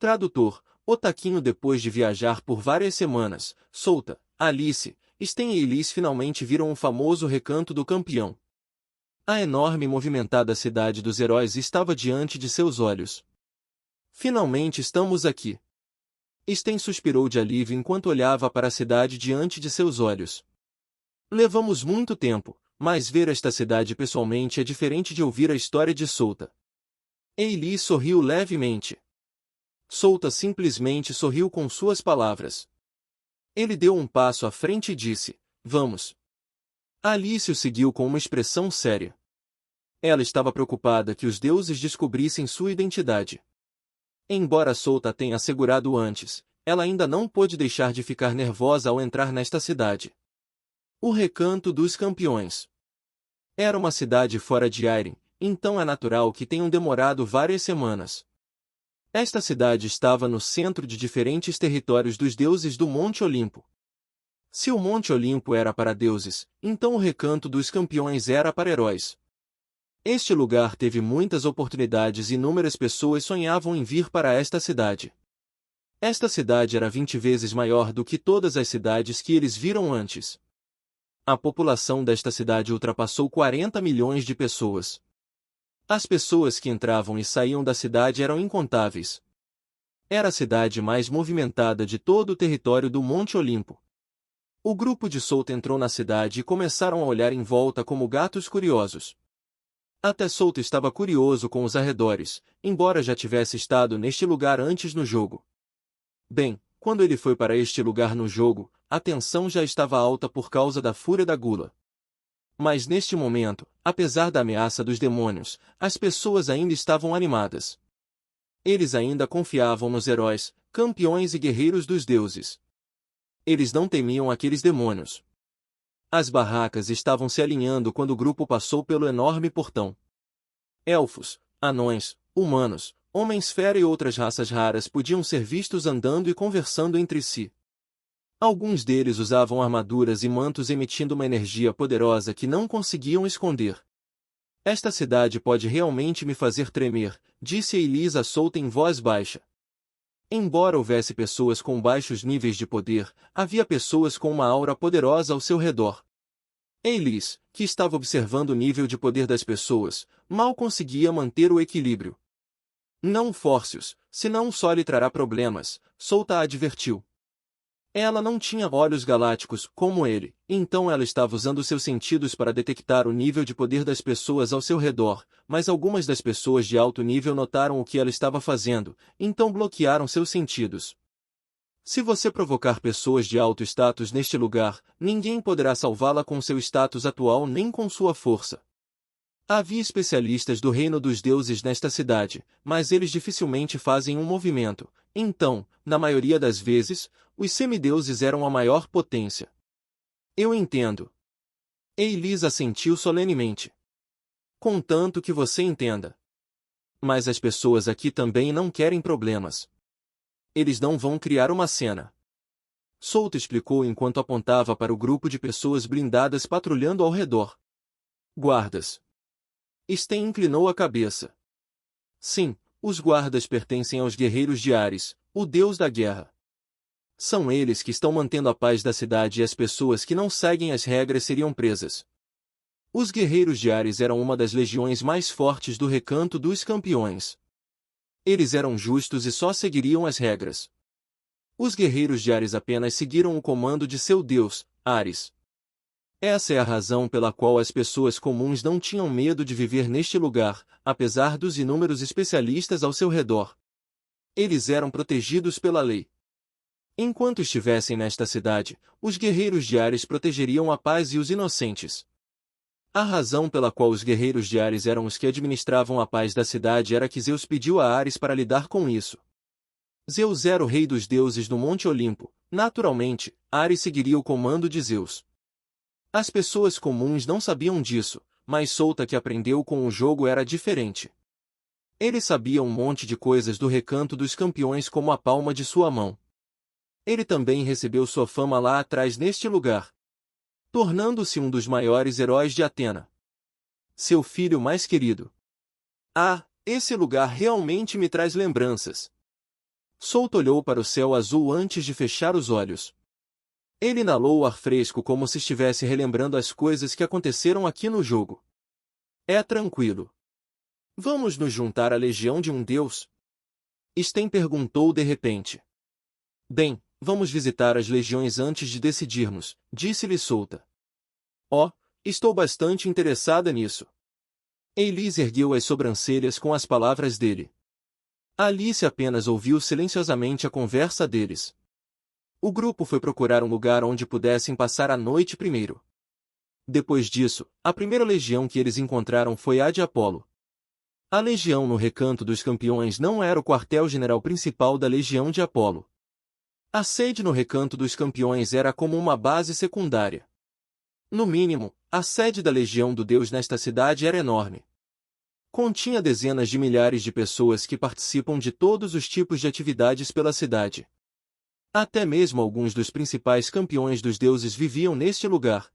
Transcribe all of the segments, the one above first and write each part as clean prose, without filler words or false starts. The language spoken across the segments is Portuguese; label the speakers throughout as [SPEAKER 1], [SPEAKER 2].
[SPEAKER 1] Tradutor: O Taquinho. Depois de viajar por várias semanas, Solta, Alice, Sten e Elise finalmente viram o famoso Recanto do Campeão. A enorme e movimentada cidade dos heróis estava diante de seus olhos. Finalmente estamos aqui. Sten suspirou de alívio enquanto olhava para a cidade diante de seus olhos. Levamos muito tempo, mas ver esta cidade pessoalmente é diferente de ouvir a história de Solta. Elise sorriu levemente. Solta simplesmente sorriu com suas palavras. Ele deu um passo à frente e disse: Vamos. Alice o seguiu com uma expressão séria. Ela estava preocupada que os deuses descobrissem sua identidade. Embora Solta tenha assegurado antes, ela ainda não pôde deixar de ficar nervosa ao entrar nesta cidade. O Recanto dos Campeões. Era uma cidade fora de Aeren, então é natural que tenham demorado várias semanas. Esta cidade estava no centro de diferentes territórios dos deuses do Monte Olimpo. Se o Monte Olimpo era para deuses, então o Recanto dos Campeões era para heróis. Este lugar teve muitas oportunidades e inúmeras pessoas sonhavam em vir para esta cidade. Esta cidade era 20 vezes maior do que todas as cidades que eles viram antes. A população desta cidade ultrapassou 40 milhões de pessoas. As pessoas que entravam e saíam da cidade eram incontáveis. Era a cidade mais movimentada de todo o território do Monte Olimpo. O grupo de Solta entrou na cidade e começaram a olhar em volta como gatos curiosos. Até Solta estava curioso com os arredores, embora já tivesse estado neste lugar antes no jogo. Bem, quando ele foi para este lugar no jogo, a tensão já estava alta por causa da fúria da gula. Mas neste momento, apesar da ameaça dos demônios, as pessoas ainda estavam animadas. Eles ainda confiavam nos heróis, campeões e guerreiros dos deuses. Eles não temiam aqueles demônios. As barracas estavam se alinhando quando o grupo passou pelo enorme portão. Elfos, anões, humanos, homens-fera e outras raças raras podiam ser vistos andando e conversando entre si. Alguns deles usavam armaduras e mantos emitindo uma energia poderosa que não conseguiam esconder. Esta cidade pode realmente me fazer tremer, disse Elise Solta em voz baixa. Embora houvesse pessoas com baixos níveis de poder, havia pessoas com uma aura poderosa ao seu redor. Elise, que estava observando o nível de poder das pessoas, mal conseguia manter o equilíbrio. Não force-os, senão só lhe trará problemas, Solta advertiu. Ela não tinha olhos galácticos, como ele, então ela estava usando seus sentidos para detectar o nível de poder das pessoas ao seu redor, mas algumas das pessoas de alto nível notaram o que ela estava fazendo, então bloquearam seus sentidos. Se você provocar pessoas de alto status neste lugar, ninguém poderá salvá-la com seu status atual nem com sua força. Havia especialistas do reino dos deuses nesta cidade, mas eles dificilmente fazem um movimento, então, na maioria das vezes, os semideuses eram a maior potência. Eu entendo. Elise assentiu solenemente. Contanto que você entenda. Mas as pessoas aqui também não querem problemas. Eles não vão criar uma cena. Solta explicou enquanto apontava para o grupo de pessoas blindadas patrulhando ao redor. Guardas. Sten inclinou a cabeça. Sim, os guardas pertencem aos guerreiros de Ares, o deus da guerra. São eles que estão mantendo a paz da cidade e as pessoas que não seguem as regras seriam presas. Os guerreiros de Ares eram uma das legiões mais fortes do Recanto dos Campeões. Eles eram justos e só seguiriam as regras. Os guerreiros de Ares apenas seguiram o comando de seu deus, Ares. Essa é a razão pela qual as pessoas comuns não tinham medo de viver neste lugar, apesar dos inúmeros especialistas ao seu redor. Eles eram protegidos pela lei. Enquanto estivessem nesta cidade, os guerreiros de Ares protegeriam a paz e os inocentes. A razão pela qual os guerreiros de Ares eram os que administravam a paz da cidade era que Zeus pediu a Ares para lidar com isso. Zeus era o rei dos deuses no Monte Olimpo, naturalmente, Ares seguiria o comando de Zeus. As pessoas comuns não sabiam disso, mas Solta que aprendeu com o jogo era diferente. Ele sabia um monte de coisas do Recanto dos Campeões como a palma de sua mão. Ele também recebeu sua fama lá atrás neste lugar, tornando-se um dos maiores heróis de Atena. Seu filho mais querido. Ah, esse lugar realmente me traz lembranças. Solta olhou para o céu azul antes de fechar os olhos. Ele inalou o ar fresco como se estivesse relembrando as coisas que aconteceram aqui no jogo. É tranquilo. Vamos nos juntar à legião de um deus? Sten perguntou de repente. Bem, vamos visitar as legiões antes de decidirmos, disse-lhe Solta. Oh, estou bastante interessada nisso. Elise ergueu as sobrancelhas com as palavras dele. Alice apenas ouviu silenciosamente a conversa deles. O grupo foi procurar um lugar onde pudessem passar a noite primeiro. Depois disso, a primeira legião que eles encontraram foi a de Apolo. A legião no Recanto dos Campeões não era o quartel-general principal da legião de Apolo. A sede no Recanto dos Campeões era como uma base secundária. No mínimo, a sede da legião do Deus nesta cidade era enorme. Continha dezenas de milhares de pessoas que participam de todos os tipos de atividades pela cidade. Até mesmo alguns dos principais campeões dos deuses viviam neste lugar.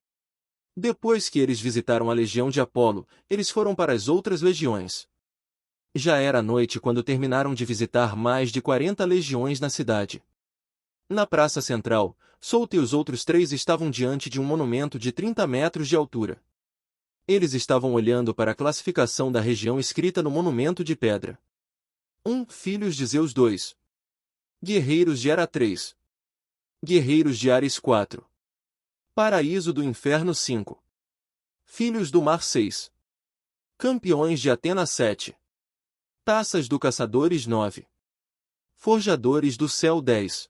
[SPEAKER 1] Depois que eles visitaram a legião de Apolo, eles foram para as outras legiões. Já era noite quando terminaram de visitar mais de 40 legiões na cidade. Na praça central, Solta e os outros 3 estavam diante de um monumento de 30 metros de altura. Eles estavam olhando para a classificação da região escrita no monumento de pedra. 1. Filhos de Zeus 2. Guerreiros de Hera 3. Guerreiros de Ares 4. Paraíso do Inferno 5. Filhos do Mar 6. Campeões de Atena 7. Taças do Caçadores 9. Forjadores do Céu 10.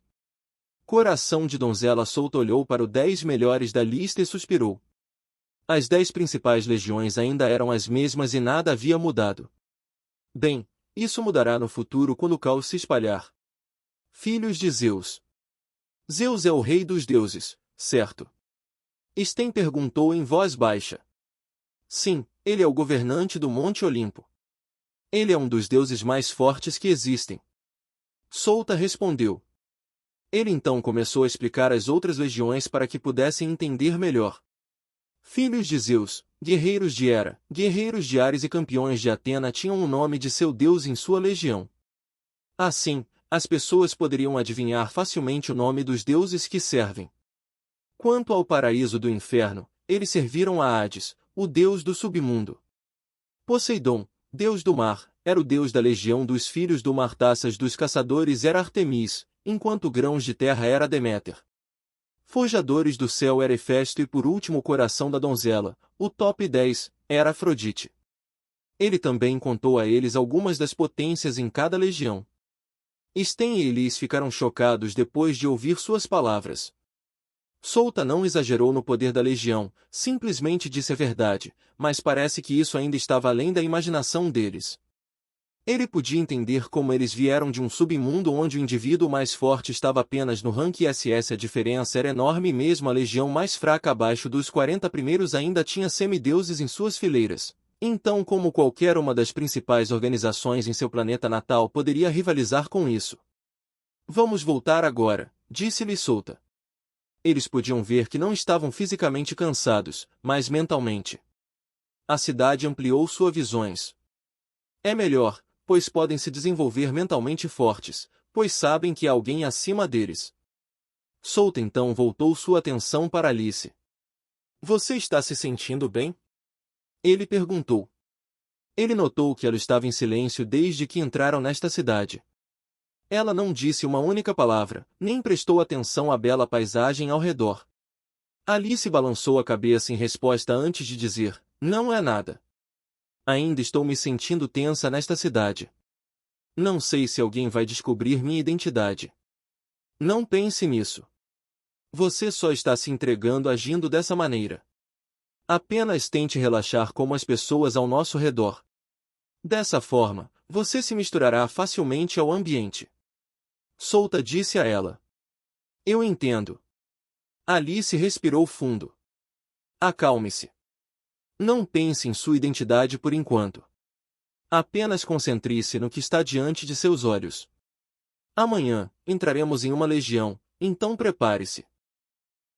[SPEAKER 1] Coração de Donzela Solta olhou para os 10 melhores da lista e suspirou. As 10 principais legiões ainda eram as mesmas e nada havia mudado. Bem, isso mudará no futuro quando o caos se espalhar. Filhos de Zeus. Zeus é o rei dos deuses, certo? Sten perguntou em voz baixa. Sim, ele é o governante do Monte Olimpo. Ele é um dos deuses mais fortes que existem. Solta respondeu. Ele então começou a explicar as outras legiões para que pudessem entender melhor. Filhos de Zeus, guerreiros de Hera, guerreiros de Ares e campeões de Atena tinham o nome de seu deus em sua legião. Assim, as pessoas poderiam adivinhar facilmente o nome dos deuses que servem. Quanto ao paraíso do inferno, eles serviram a Hades, o deus do submundo. Poseidon, deus do mar, era o deus da legião dos filhos do mar. Taças dos caçadores era Artemis, enquanto grãos de terra era Deméter. Forjadores do céu era Hefesto e por último o coração da donzela, o top 10, era Afrodite. Ele também contou a eles algumas das potências em cada legião. Sten e Elis ficaram chocados depois de ouvir suas palavras. Solta não exagerou no poder da legião, simplesmente disse a verdade, mas parece que isso ainda estava além da imaginação deles. Ele podia entender como eles vieram de um submundo onde o indivíduo mais forte estava apenas no rank SS. A diferença era enorme e mesmo a legião mais fraca abaixo dos 40 primeiros ainda tinha semideuses em suas fileiras. Então como qualquer uma das principais organizações em seu planeta natal poderia rivalizar com isso? Vamos voltar agora, disse-lhe Solta. Eles podiam ver que não estavam fisicamente cansados, mas mentalmente. A cidade ampliou suas visões. É melhor, pois podem se desenvolver mentalmente fortes, pois sabem que há alguém acima deles. Solta então voltou sua atenção para Alice. Você está se sentindo bem? Ele perguntou. Ele notou que ela estava em silêncio desde que entraram nesta cidade. Ela não disse uma única palavra, nem prestou atenção à bela paisagem ao redor. Alice balançou a cabeça em resposta antes de dizer, não é nada. Ainda estou me sentindo tensa nesta cidade. Não sei se alguém vai descobrir minha identidade. Não pense nisso. Você só está se entregando agindo dessa maneira. Apenas tente relaxar como as pessoas ao nosso redor. Dessa forma, você se misturará facilmente ao ambiente. Solta disse a ela. Eu entendo. Alice respirou fundo. Acalme-se. Não pense em sua identidade por enquanto. Apenas concentre-se no que está diante de seus olhos. Amanhã, entraremos em uma legião, então prepare-se.